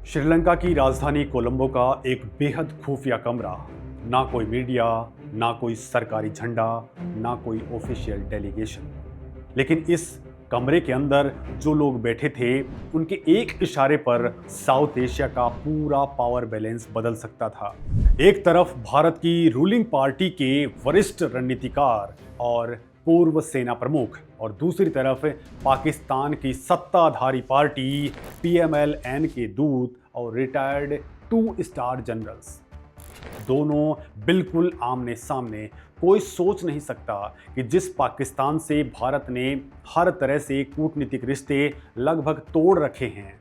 श्रीलंका की राजधानी कोलंबो का एक बेहद खुफिया कमरा। ना कोई मीडिया, ना कोई सरकारी झंडा, ना कोई ऑफिशियल डेलीगेशन। लेकिन इस कमरे के अंदर जो लोग बैठे थे, उनके एक इशारे पर साउथ एशिया का पूरा पावर बैलेंस बदल सकता था। एक तरफ भारत की रूलिंग पार्टी के वरिष्ठ रणनीतिकार और पूर्व सेना प्रमुख, और दूसरी तरफ पाकिस्तान की सत्ताधारी पार्टी पीएमएल-एन के दूत और रिटायर्ड 2 स्टार जनरल्स। दोनों बिल्कुल आमने सामने। कोई सोच नहीं सकता कि जिस पाकिस्तान से भारत ने हर तरह से कूटनीतिक रिश्ते लगभग तोड़ रखे हैं,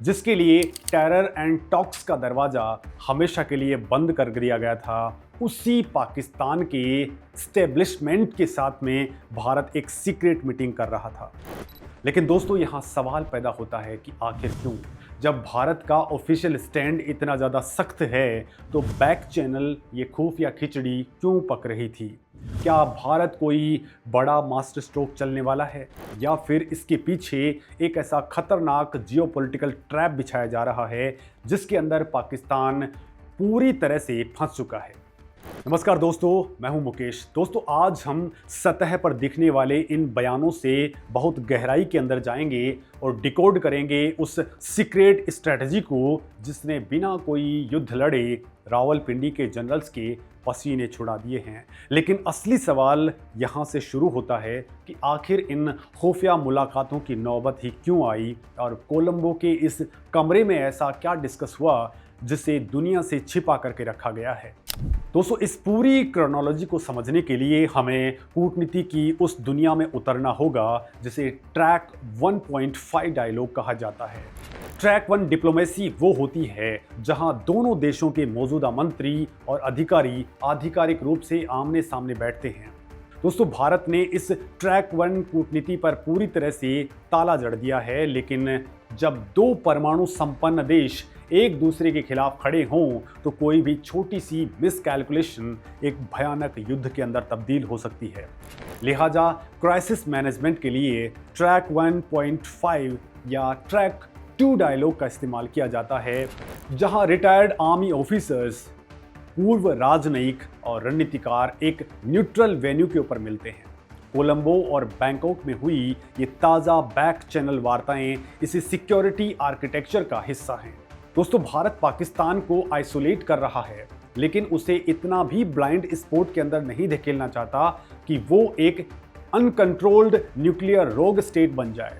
जिसके लिए टेरर एंड टॉक्स का दरवाज़ा हमेशा के लिए बंद कर दिया गया था, उसी पाकिस्तान के स्टेब्लिशमेंट के साथ में भारत एक सीक्रेट मीटिंग कर रहा था। लेकिन दोस्तों, यहाँ सवाल पैदा होता है कि आखिर क्यों? जब भारत का ऑफिशियल स्टैंड इतना ज़्यादा सख्त है, तो बैक चैनल ये खुफिया खिचड़ी क्यों पक रही थी? क्या भारत कोई बड़ा मास्टर स्ट्रोक चलने वाला है, या फिर इसके पीछे एक ऐसा खतरनाक जियोपॉलिटिकल ट्रैप बिछाया जा रहा है जिसके अंदर पाकिस्तान पूरी तरह से फंस चुका है? नमस्कार दोस्तों, मैं हूं मुकेश। दोस्तों, आज हम सतह पर दिखने वाले इन बयानों से बहुत गहराई के अंदर जाएंगे और डिकोड करेंगे उस सीक्रेट स्ट्रेटजी को जिसने बिना कोई युद्ध लड़े रावलपिंडी के जनरल्स के पसीने छुड़ा दिए हैं। लेकिन असली सवाल यहाँ से शुरू होता है कि आखिर इन खुफिया मुलाकातों की नौबत ही क्यों आई, और कोलंबो के इस कमरे में ऐसा क्या डिस्कस हुआ जिसे दुनिया से छिपा करके रखा गया है। दोस्तों, इस पूरी क्रोनोलॉजी को समझने के लिए हमें कूटनीति की उस दुनिया में उतरना होगा जिसे ट्रैक 1.5 डायलॉग कहा जाता है। ट्रैक 1 डिप्लोमेसी वो होती है जहां दोनों देशों के मौजूदा मंत्री और अधिकारी आधिकारिक रूप से आमने सामने बैठते हैं। दोस्तों, भारत ने इस ट्रैक 1 कूटनीति पर पूरी तरह से ताला जड़ दिया है, लेकिन जब दो परमाणु संपन्न देश एक दूसरे के खिलाफ खड़े हों तो कोई भी छोटी सी मिसकैलकुलेशन एक भयानक युद्ध के अंदर तब्दील हो सकती है। लिहाजा क्राइसिस मैनेजमेंट के लिए ट्रैक 1.5 या ट्रैक 2 डायलॉग का इस्तेमाल किया जाता है, जहां रिटायर्ड आर्मी ऑफिसर्स, पूर्व राजनयिक और रणनीतिकार एक न्यूट्रल वेन्यू के ऊपर मिलते हैं। कोलंबो और बैंकॉक में हुई ये ताज़ा बैक चैनल वार्ताएं इसी सिक्योरिटी आर्किटेक्चर का हिस्सा हैं। दोस्तों, भारत पाकिस्तान को आइसोलेट कर रहा है, लेकिन उसे इतना भी ब्लाइंड स्पोर्ट के अंदर नहीं धकेलना चाहता कि वो एक अनकंट्रोल्ड न्यूक्लियर रोग स्टेट बन जाए।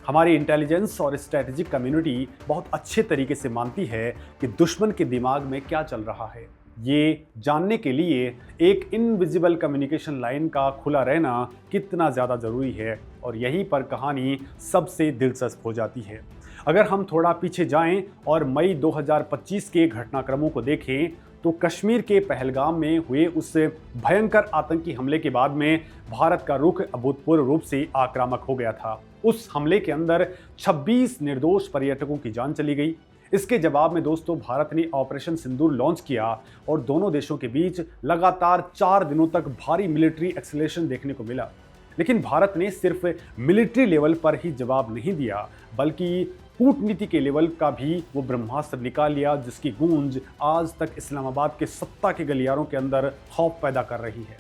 हमारी इंटेलिजेंस और स्ट्रेटेजिक कम्युनिटी बहुत अच्छे तरीके से मानती है कि दुश्मन के दिमाग में क्या चल रहा है। ये जानने के लिए एक इनविजिबल कम्युनिकेशन लाइन का खुला रहना कितना ज़्यादा ज़रूरी है, और यहीं पर कहानी सबसे दिलचस्प हो जाती है। अगर हम थोड़ा पीछे जाएं और मई 2025 के घटनाक्रमों को देखें, तो कश्मीर के पहलगाम में हुए उस भयंकर आतंकी हमले के बाद में भारत का रुख अभूतपूर्व रूप से आक्रामक हो गया था। उस हमले के अंदर 26 निर्दोष पर्यटकों की जान चली गई। इसके जवाब में दोस्तों, भारत ने ऑपरेशन सिंदूर लॉन्च किया और दोनों देशों के बीच लगातार 4 दिनों तक भारी मिलिट्री एक्सेलेरेशन देखने को मिला। लेकिन भारत ने सिर्फ मिलिट्री लेवल पर ही जवाब नहीं दिया, बल्कि कूटनीति के लेवल का भी वो ब्रह्मास्त्र निकाल लिया, जिसकी गूंज आज तक इस्लामाबाद के सत्ता के गलियारों के अंदर खौफ पैदा कर रही है।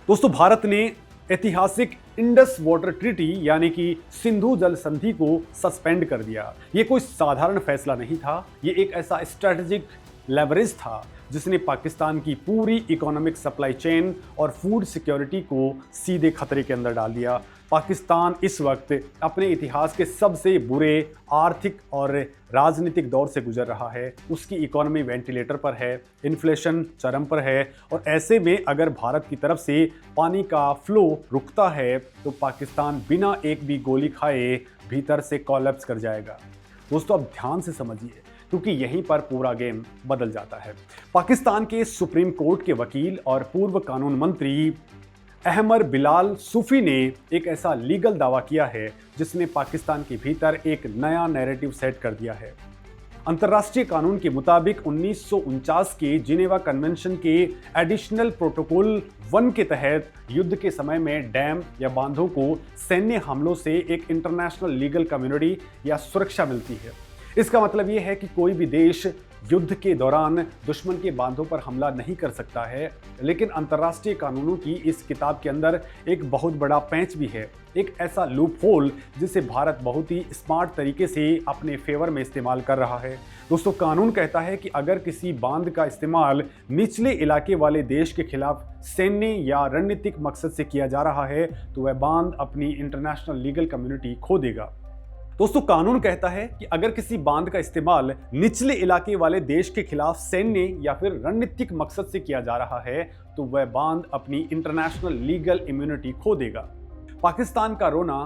दोस्तों, भारत ने ऐतिहासिक इंडस वाटर ट्रीटी यानी कि सिंधु जल संधि को सस्पेंड कर दिया। ये कोई साधारण फैसला नहीं था, ये एक ऐसा स्ट्रेटेजिक लेवरेज था जिसने पाकिस्तान की पूरी इकोनॉमिक सप्लाई चेन और फूड सिक्योरिटी को सीधे खतरे के अंदर डाल दिया। पाकिस्तान इस वक्त अपने इतिहास के सबसे बुरे आर्थिक और राजनीतिक दौर से गुजर रहा है। उसकी इकोनॉमी वेंटिलेटर पर है, इन्फ्लेशन चरम पर है, और ऐसे में अगर भारत की तरफ से पानी का फ्लो रुकता है तो पाकिस्तान बिना एक भी गोली खाए भीतर से कोलैप्स कर जाएगा। दोस्तों, अब ध्यान से समझिए, क्योंकि यहीं पर पूरा गेम बदल जाता है। पाकिस्तान के सुप्रीम कोर्ट के वकील और पूर्व कानून मंत्री अहमर बिलाल सूफी ने एक ऐसा लीगल दावा किया है जिसने पाकिस्तान के भीतर एक नया नैरेटिव सेट कर दिया है। अंतर्राष्ट्रीय कानून के मुताबिक 1949 के जिनेवा कन्वेंशन के एडिशनल प्रोटोकॉल 1 के तहत युद्ध के समय में डैम या बांधों को सैन्य हमलों से एक इंटरनेशनल लीगल कम्युनिटी या सुरक्षा मिलती है। इसका मतलब ये है कि कोई भी देश युद्ध के दौरान दुश्मन के बांधों पर हमला नहीं कर सकता है, लेकिन अंतर्राष्ट्रीय कानूनों की इस किताब के अंदर एक बहुत बड़ा पैंच भी है, एक ऐसा लूप होल जिसे भारत बहुत ही स्मार्ट तरीके से अपने फेवर में इस्तेमाल कर रहा है। दोस्तों, कानून कहता है कि अगर किसी बांध का इस्तेमाल निचले इलाके वाले देश के खिलाफ सैन्य या रणनीतिक मकसद से किया जा रहा है तो वह बांध अपनी इंटरनेशनल लीगल कम्युनिटी खो देगा। दोस्तों, कानून कहता है कि अगर किसी बांध का इस्तेमाल निचले इलाके वाले देश के खिलाफ सैन्य या फिर रणनीतिक मकसद से किया जा रहा है तो वह बांध अपनी इंटरनेशनल लीगल इम्यूनिटी खो देगा। पाकिस्तान का रोना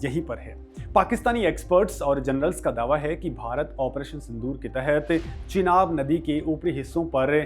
यहीं पर है। पाकिस्तानी एक्सपर्ट्स और जनरल्स का दावा है कि भारत ऑपरेशन सिंदूर के तहत चिनाब नदी के ऊपरी हिस्सों पर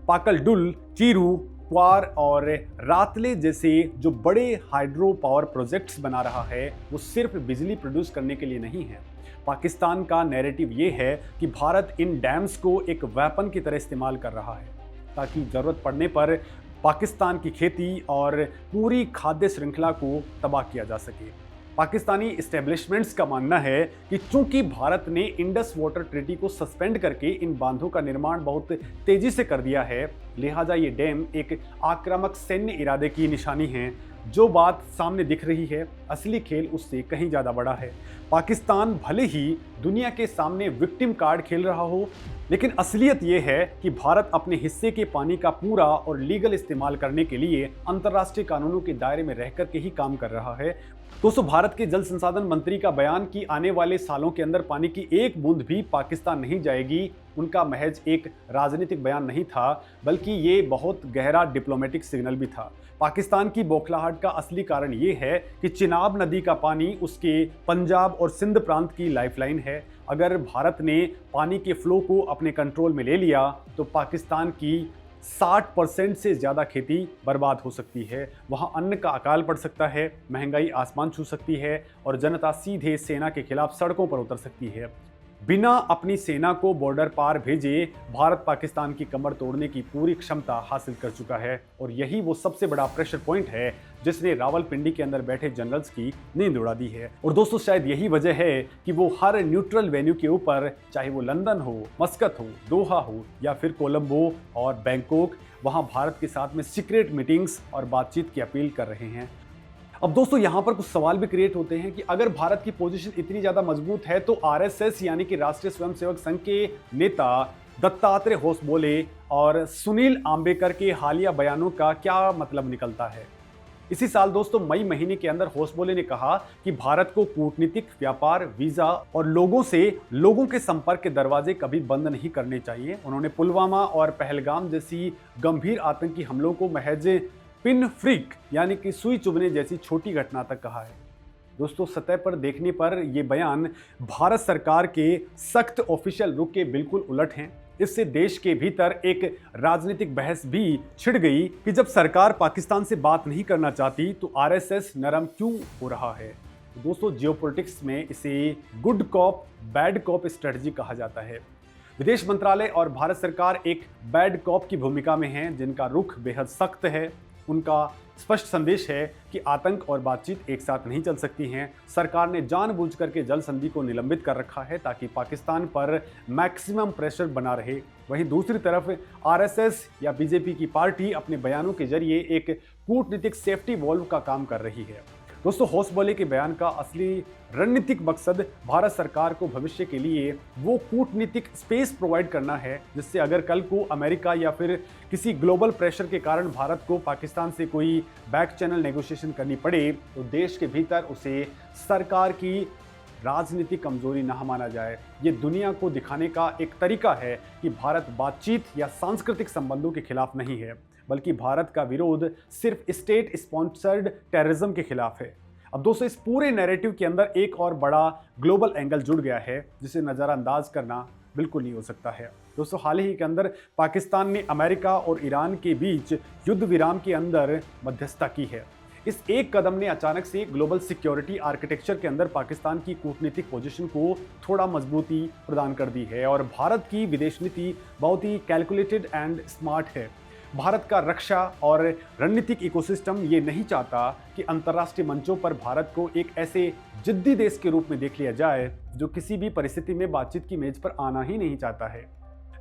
पाकलडुल, चीरू, क्वार और रातले जैसे जो बड़े हाइड्रो पावर प्रोजेक्ट्स बना रहा है वो सिर्फ बिजली प्रोड्यूस करने के लिए नहीं है। पाकिस्तान का नैरेटिव ये है कि भारत इन डैम्स को एक वेपन की तरह इस्तेमाल कर रहा है ताकि ज़रूरत पड़ने पर पाकिस्तान की खेती और पूरी खाद्य श्रृंखला को तबाह किया जा सके। पाकिस्तानी इस्टेब्लिशमेंट्स का मानना है कि चूंकि भारत ने इंडस वाटर ट्रीटी को सस्पेंड करके इन बांधों का निर्माण बहुत तेजी से कर दिया है, लिहाजा ये डैम एक आक्रामक सैन्य इरादे की निशानी है। जो बात सामने दिख रही है, असली खेल उससे कहीं ज़्यादा बड़ा है। पाकिस्तान भले ही दुनिया के सामने विक्टिम कार्ड खेल रहा हो, लेकिन असलियत ये है कि भारत अपने हिस्से के पानी का पूरा और लीगल इस्तेमाल करने के लिए अंतर्राष्ट्रीय कानूनों के दायरे में रह कर के ही काम कर रहा है। दोस्तों, भारत के जल संसाधन मंत्री का बयान कि आने वाले सालों के अंदर पानी की एक बूंद भी पाकिस्तान नहीं जाएगी, उनका महज एक राजनीतिक बयान नहीं था, बल्कि ये बहुत गहरा डिप्लोमेटिक सिग्नल भी था। पाकिस्तान की बौखलाहट का असली कारण ये है कि चिनाब नदी का पानी उसके पंजाब और सिंध प्रांत की लाइफलाइन है। अगर भारत ने पानी के फ्लो को अपने कंट्रोल में ले लिया तो पाकिस्तान की 60% से ज़्यादा खेती बर्बाद हो सकती है। वहाँ अन्न का अकाल पड़ सकता है, महंगाई आसमान छू सकती है और जनता सीधे सेना के खिलाफ सड़कों पर उतर सकती है। बिना अपनी सेना को बॉर्डर पार भेजे भारत पाकिस्तान की कमर तोड़ने की पूरी क्षमता हासिल कर चुका है और यही वो सबसे बड़ा प्रेशर पॉइंट है जिसने रावलपिंडी के अंदर बैठे जनरल्स की नींद उड़ा दी है। और दोस्तों, शायद यही वजह है कि वो हर न्यूट्रल वेन्यू के ऊपर, चाहे वो लंदन हो, मस्कत हो, दोहा हो या फिर कोलंबो और बैंकॉक, वहाँ भारत के साथ में सीक्रेट मीटिंग्स और बातचीत की अपील कर रहे हैं। अब दोस्तों, यहाँ पर कुछ सवाल भी क्रिएट होते हैं कि अगर भारत की पोजीशन इतनी ज़्यादा मजबूत है तो आरएसएस यानी कि राष्ट्रीय स्वयंसेवक संघ के नेता दत्तात्रेय होसबोले और सुनील आम्बेकर के हालिया बयानों का क्या मतलब निकलता है। इसी साल दोस्तों मई महीने के अंदर होसबोले ने कहा कि भारत को कूटनीतिक, व्यापार, वीजा और लोगों के संपर्क के दरवाजे कभी बंद नहीं करने चाहिए। उन्होंने पुलवामा और पहलगाम जैसी गंभीर आतंकी हमलों को महज पिन फ्रीक यानी कि सुई चुभने जैसी छोटी घटना तक कहा है। दोस्तों, सतह पर देखने पर यह बयान भारत सरकार के सख्त ऑफिशियल रुख के बिल्कुल उलट हैं। इससे देश के भीतर एक राजनीतिक बहस भी छिड़ गई कि जब सरकार पाकिस्तान से बात नहीं करना चाहती तो आरएसएस नरम क्यों हो रहा है। दोस्तों, जियोपॉलिटिक्स में इसे good cop bad cop strategy कहा जाता है। विदेश मंत्रालय और भारत सरकार एक बैड कॉप की भूमिका में हैं, जिनका रुख बेहद सख्त है। उनका स्पष्ट संदेश है कि आतंक और बातचीत एक साथ नहीं चल सकती हैं। सरकार ने जानबूझ करके जल संधि को निलंबित कर रखा है ताकि पाकिस्तान पर मैक्सिमम प्रेशर बना रहे। वहीं दूसरी तरफ आरएसएस या बीजेपी की पार्टी अपने बयानों के जरिए एक कूटनीतिक सेफ्टी वॉल्व का काम कर रही है। दोस्तों, होसबोले के बयान का असली रणनीतिक मकसद भारत सरकार को भविष्य के लिए वो कूटनीतिक स्पेस प्रोवाइड करना है जिससे अगर कल को अमेरिका या फिर किसी ग्लोबल प्रेशर के कारण भारत को पाकिस्तान से कोई बैक चैनल नेगोशिएशन करनी पड़े तो देश के भीतर उसे सरकार की राजनीतिक कमजोरी ना माना जाए। ये दुनिया को दिखाने का एक तरीका है कि भारत बातचीत या सांस्कृतिक संबंधों के खिलाफ नहीं है, बल्कि भारत का विरोध सिर्फ स्टेट स्पॉन्सर्ड टेररिज्म के खिलाफ है। अब दोस्तों, इस पूरे नैरेटिव के अंदर एक और बड़ा ग्लोबल एंगल जुड़ गया है जिसे नज़रअंदाज करना बिल्कुल नहीं हो सकता है। दोस्तों, हाल ही के अंदर पाकिस्तान ने अमेरिका और ईरान के बीच युद्ध विराम के अंदर मध्यस्थता की है। इस एक कदम ने अचानक से ग्लोबल सिक्योरिटी आर्किटेक्चर के अंदर पाकिस्तान की कूटनीतिक पोजीशन को थोड़ा मजबूती प्रदान कर दी है और भारत की विदेश नीति बहुत ही कैलकुलेटेड एंड स्मार्ट है। भारत का रक्षा और रणनीतिक इकोसिस्टम ये नहीं चाहता कि अंतर्राष्ट्रीय मंचों पर भारत को एक ऐसे जिद्दी देश के रूप में देख लिया जाए जो किसी भी परिस्थिति में बातचीत की मेज पर आना ही नहीं चाहता है।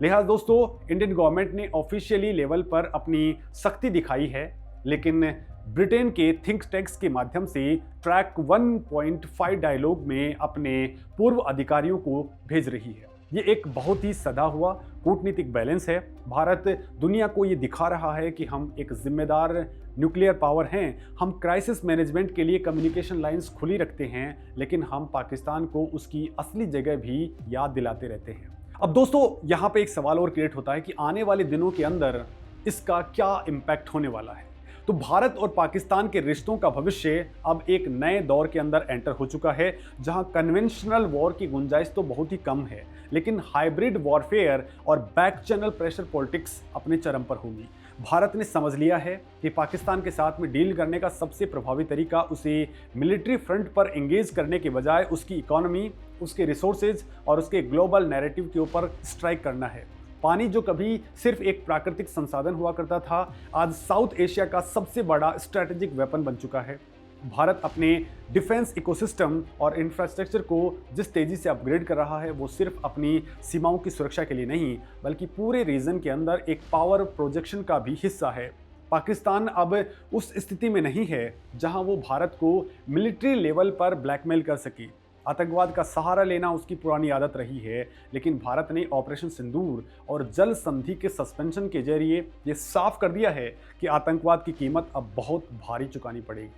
लिहाजा दोस्तों, इंडियन गवर्नमेंट ने ऑफिशियली लेवल पर अपनी सख्ती दिखाई है, लेकिन ब्रिटेन के थिंक टैंक्स के माध्यम से ट्रैक 1.5 डायलॉग में अपने पूर्व अधिकारियों को भेज रही है। ये एक बहुत ही सदा हुआ कूटनीतिक बैलेंस है। भारत दुनिया को ये दिखा रहा है कि हम एक जिम्मेदार न्यूक्लियर पावर हैं, हम क्राइसिस मैनेजमेंट के लिए कम्युनिकेशन लाइंस खुली रखते हैं, लेकिन हम पाकिस्तान को उसकी असली जगह भी याद दिलाते रहते हैं। अब दोस्तों, यहाँ पे एक सवाल और क्रिएट होता है कि आने वाले दिनों के अंदर इसका क्या इम्पैक्ट होने वाला है। तो भारत और पाकिस्तान के रिश्तों का भविष्य अब एक नए दौर के अंदर एंटर हो चुका है, जहां कन्वेंशनल वॉर की गुंजाइश तो बहुत ही कम है, लेकिन हाइब्रिड वॉरफेयर और बैक चैनल प्रेशर पॉलिटिक्स अपने चरम पर होगी। भारत ने समझ लिया है कि पाकिस्तान के साथ में डील करने का सबसे प्रभावी तरीका उसे मिलिट्री फ्रंट पर एंगेज करने के बजाय उसकी इकोनॉमी, उसके रिसोर्सेज और उसके ग्लोबल नैरेटिव के ऊपर स्ट्राइक करना है। पानी जो कभी सिर्फ एक प्राकृतिक संसाधन हुआ करता था, आज साउथ एशिया का सबसे बड़ा स्ट्रैटेजिक वेपन बन चुका है। भारत अपने डिफेंस इकोसिस्टम और इंफ्रास्ट्रक्चर को जिस तेजी से अपग्रेड कर रहा है, वो सिर्फ अपनी सीमाओं की सुरक्षा के लिए नहीं, बल्कि पूरे रीजन के अंदर एक पावर प्रोजेक्शन का भी हिस्सा है। पाकिस्तान अब उस स्थिति में नहीं है जहां वो भारत को मिलिट्री लेवल पर ब्लैकमेल कर सके। आतंकवाद का सहारा लेना उसकी पुरानी आदत रही है, लेकिन भारत ने ऑपरेशन सिंदूर और जल संधि के सस्पेंशन के जरिए ये साफ कर दिया है कि आतंकवाद की कीमत अब बहुत भारी चुकानी पड़ेगी।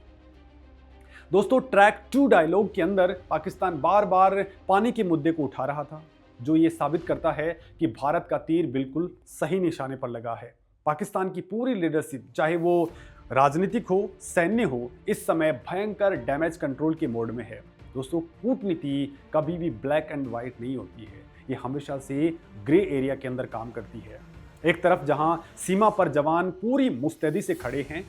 दोस्तों, ट्रैक 2 डायलॉग के अंदर पाकिस्तान बार बार पानी के मुद्दे को उठा रहा था, जो ये साबित करता है कि भारत का तीर बिल्कुल सही निशाने पर लगा है। पाकिस्तान की पूरी लीडरशिप, चाहे वो राजनीतिक हो, सैन्य हो, इस समय भयंकर डैमेज कंट्रोल के मोड में है। दोस्तों, कूटनीति कभी भी ब्लैक एंड व्हाइट नहीं होती है, ये हमेशा से ग्रे एरिया के अंदर काम करती है। एक तरफ जहां सीमा पर जवान पूरी मुस्तैदी से खड़े हैं,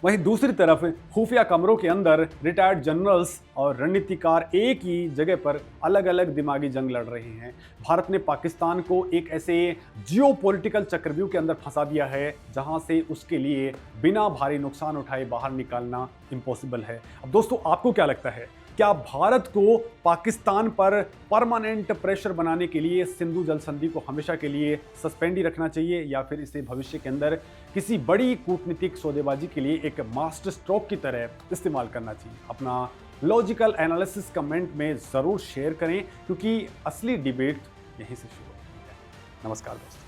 वहीं दूसरी तरफ खुफिया कमरों के अंदर रिटायर्ड जनरल्स और रणनीतिकार एक ही जगह पर अलग अलग दिमागी जंग लड़ रहे हैं। भारत ने पाकिस्तान को एक ऐसे जियोपॉलिटिकल चक्रव्यूह के अंदर फंसा दिया है जहां से उसके लिए बिना भारी नुकसान उठाए बाहर निकालना इम्पॉसिबल है। अब दोस्तों, आपको क्या लगता है, क्या भारत को पाकिस्तान पर परमानेंट प्रेशर बनाने के लिए सिंधु जल संधि को हमेशा के लिए सस्पेंड ही रखना चाहिए, या फिर इसे भविष्य के अंदर किसी बड़ी कूटनीतिक सौदेबाजी के लिए एक मास्टर स्ट्रोक की तरह इस्तेमाल करना चाहिए? अपना लॉजिकल एनालिसिस कमेंट में ज़रूर शेयर करें, क्योंकि असली डिबेट यहीं से शुरू होती है। नमस्कार दोस्तों।